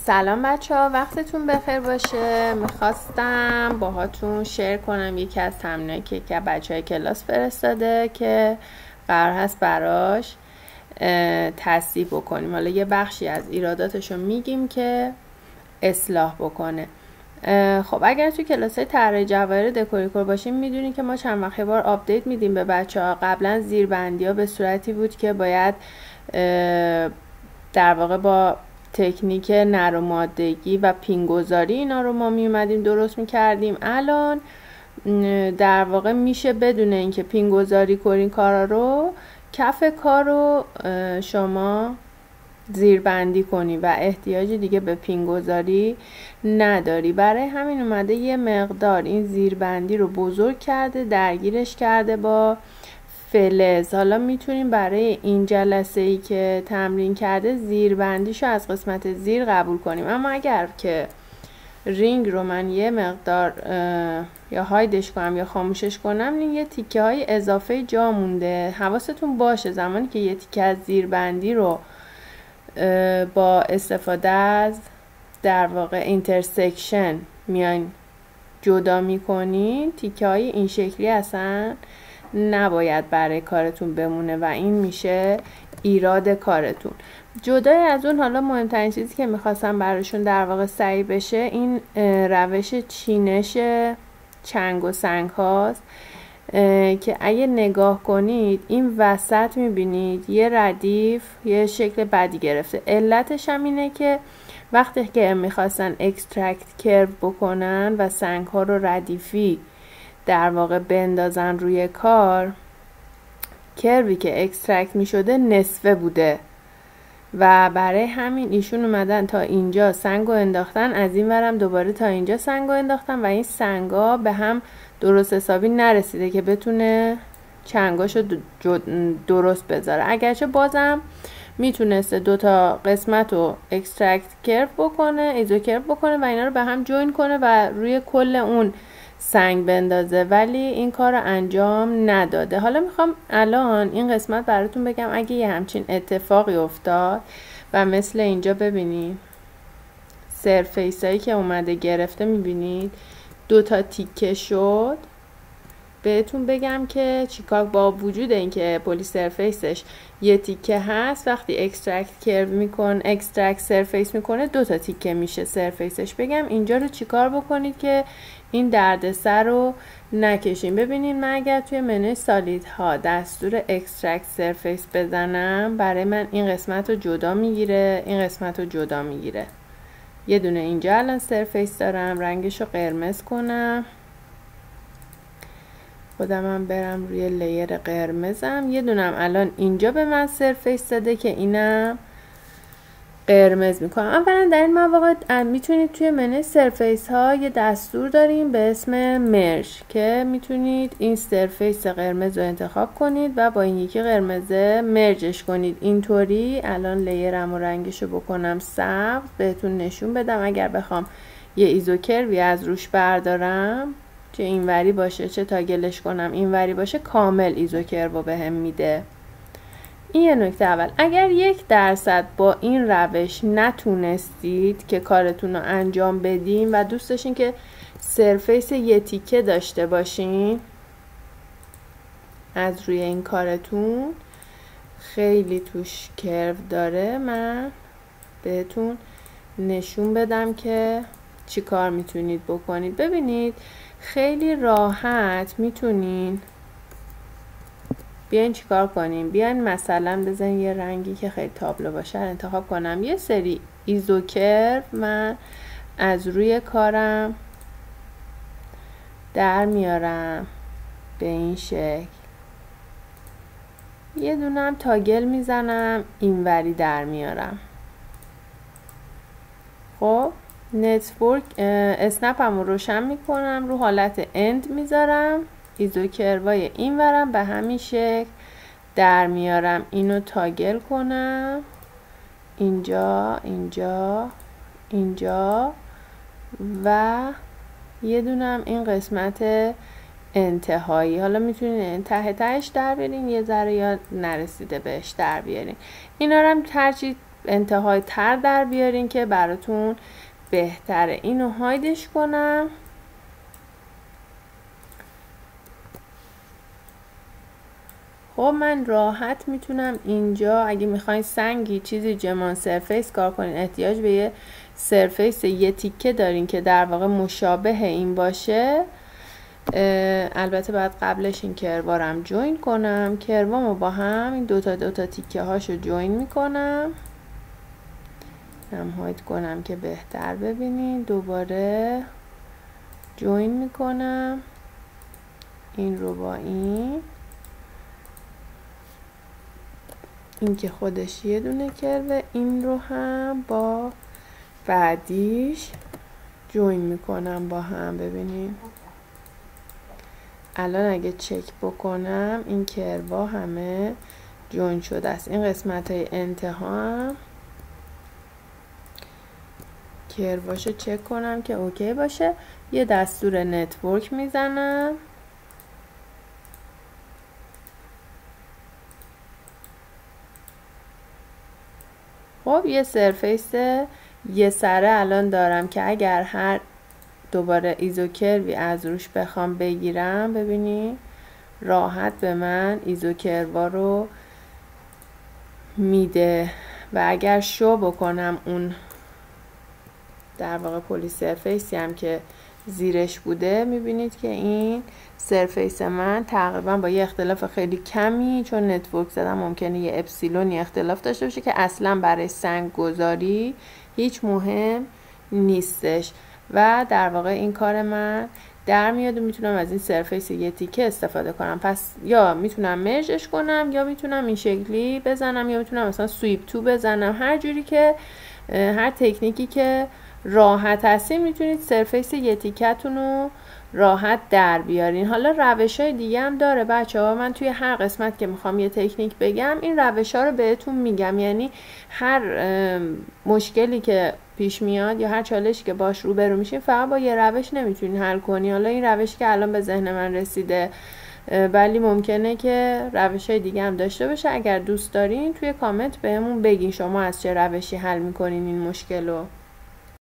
سلام بچه ها، وقتتون بخیر باشه. میخواستم باهاتون شیر کنم یکی از تمرینایی که بچه های کلاس فرستاده که قرار هست براش تصحیح بکنیم. حالا یه بخشی از ایراداتشو میگیم که اصلاح بکنه. خب اگر تو کلاس های طراحی جواهر دکوریکور باشیم میدونیم که ما چند وقت یه بار آپدیت میدیم به بچه ها. قبلا زیربندی ها به صورتی بود که باید در واقع با تکنیک نرومادگی و پینگذاری اینا رو ما می اومدیم درست میکردیم. الان در واقع میشه بدون اینکه پینگذاری کنین کارا رو، کف کار رو شما زیربندی کنی و احتیاجی دیگه به پینگذاری نداری. برای همین اومده یه مقدار این زیربندی رو بزرگ کرده، درگیرش کرده با فلز. حالا میتونیم برای این جلسه ای که تمرین کرده زیربندیشو از قسمت زیر قبول کنیم، اما اگر که رینگ رو من یه مقدار یا هایدش کنم یا خاموشش کنم، این یه تیکه های اضافه جا مونده. حواستون باشه زمانی که یه تیکه از زیربندی رو با استفاده از در واقع اینترسکشن میان جدا میکنین، تیکه های این شکلی اصلا نباید برای کارتون بمونه و این میشه ایراد کارتون. جدای از اون، حالا مهمترین چیزی که میخواستم براشون در واقع سعی بشه این روش چینش چنگ و سنگ هاست که اگه نگاه کنید این وسط میبینید یه ردیف یه شکل بدی گرفته. علتش هم اینه که وقتی که میخواستن اکسترکت کرو بکنن و سنگ ها رو ردیفی در واقع بندازن روی کار، کروی که اکسترکت می شده نصفه بوده و برای همین ایشون اومدن تا اینجا سنگ رو انداختن، از این ورم دوباره تا اینجا سنگ رو انداختن و این سنگا به هم درست حسابی نرسیده که بتونه چنگاشو درست بذاره. اگرچه بازم میتونسته دوتا قسمت رو اکسترکت کرو بکنه، ایزو کرو بکنه و اینا رو به هم جوین کنه و روی کل اون سنگ بندازه، ولی این کار رو انجام نداده. حالا میخوام الان این قسمت براتون بگم اگه یه همچین اتفاقی افتاد و مثل اینجا ببینید سرفیس هایی که اومده گرفته، میبینید دوتا تیکه شد. بهتون بگم که چیکار با وجود اینکه پلی سرفیسش یه تیکه هست، وقتی اکسترکت کرو میکنه، اکسترکت سرفیس میکنه دوتا تیکه میشه سرفیسش. بگم اینجا رو چیکار بکنید که این دردسر رو نکشیم. ببینید من اگر توی منوی سالید ها دستور اکسترکت سرفیس بزنم، برای من این قسمت رو جدا میگیره، این قسمت رو جدا میگیره. یه دونه اینجا الان سرفیس دارم، رنگش رو قرمز کنم، خودم هم برم روی لیر قرمزم. یه دونم الان اینجا به من سرفیس داده که اینم قرمز میکنم. اولا در این مواقع میتونید توی منوی سرفیس ها یه دستور داریم به اسم مرج که میتونید این سرفیس قرمز رو انتخاب کنید و با این یکی قرمزه مرجش کنید. اینطوری الان لیرم و رنگش رو بکنم سبز بهتون نشون بدم. اگر بخوام یه ایزوکروی از روش بردارم، چه اینوری باشه چه تاگلش کنم اینوری باشه، کامل ایزوکرو به هم میده. این یه نکته اول. اگر 1% با این روش نتونستید که کارتون رو انجام بدین و دوست داشتین که سرفیس یه تیکه داشته باشین از روی این کارتون، خیلی توش کرو داره، من بهتون نشون بدم که چی کار میتونید بکنید. ببینید خیلی راحت میتونین بیاین چیکار کنیم. بیاین مثلا بزنین یه رنگی که خیلی تابلو باشه انتخاب کنم. یه سری ایزوکرو من از روی کارم در میارم به این شکل. یه دونم تاگل میزنم اینوری در میارم. خب نتورک اسنپم رو روشن میکنم، رو حالت اند میذارم، ایزوکروای این ورم به همین شکل در میارم. اینو تاگل کنم اینجا اینجا اینجا و یه دونم این قسمت انتهایی. حالا میتونین ته تهش در بیارین، یه ذره یا نرسیده بهش در بیارین. اینا رو هم هرچی انتهای تر در بیارین که براتون بهتره. اینو هایدش کنم. خب من راحت میتونم اینجا اگه میخواین سنگی چیزی جمان سرفیس کار کنین، احتیاج به یه سرفیس یه تیکه دارین که در واقع مشابه این باشه، البته باید قبلش این کروارم جوین کنم. کروامو با هم این دوتا تیکه هاشو جوین میکنم، هم هاید کنم که بهتر ببینین. دوباره جوین میکنم این رو با این که خودش یه دونه کروه، این رو هم با بعدیش جوین میکنم با هم. ببینین الان اگه چک بکنم این کروا همه جوین شده است. این قسمت های انتها هم کرواشو چک کنم که اوکی باشه. یه دستور نتورک میزنم. خب یه سرفیس یه سره الان دارم که اگر هر دوباره ایزو کروی از روش بخوام بگیرم، ببینید راحت به من ایزو کروا رو میده. و اگر شو بکنم اون در واقع پلی سرفیسی هم که زیرش بوده، میبینید که این سرفیس من تقریبا با یه اختلاف خیلی کمی، چون نتورک زدم ممکنه یه اپسیلونی اختلاف داشته باشه که اصلا برای سنگ گذاری هیچ مهم نیستش. و در واقع این کار من در میاد و میتونم از این سرفیس یه تیکه استفاده کنم. پس یا میتونم مرجش کنم، یا میتونم این شکلی بزنم، یا میتونم مثلا سویپ تو بزنم. هر جوری که هر تکنیکی که راحت هستین میتونید سرفیس یه تیکتون رو راحت در بیارین. حالا روش های دیگه هم داره بچه ها، من توی هر قسمت که میخوام یه تکنیک بگم این روش ها رو بهتون میگم. یعنی هر مشکلی که پیش میاد یا هر چالشی که باش روبرو میشین فقط با یه روش نمیتونین حل کنی. حالا این روشی که الان به ذهن من رسیده، ولی ممکنه که روش های دیگه هم داشته باشه. اگر دوست دارین توی کامنت بهمون بگین شما از چه روشی حل میکنین این مشکل رو.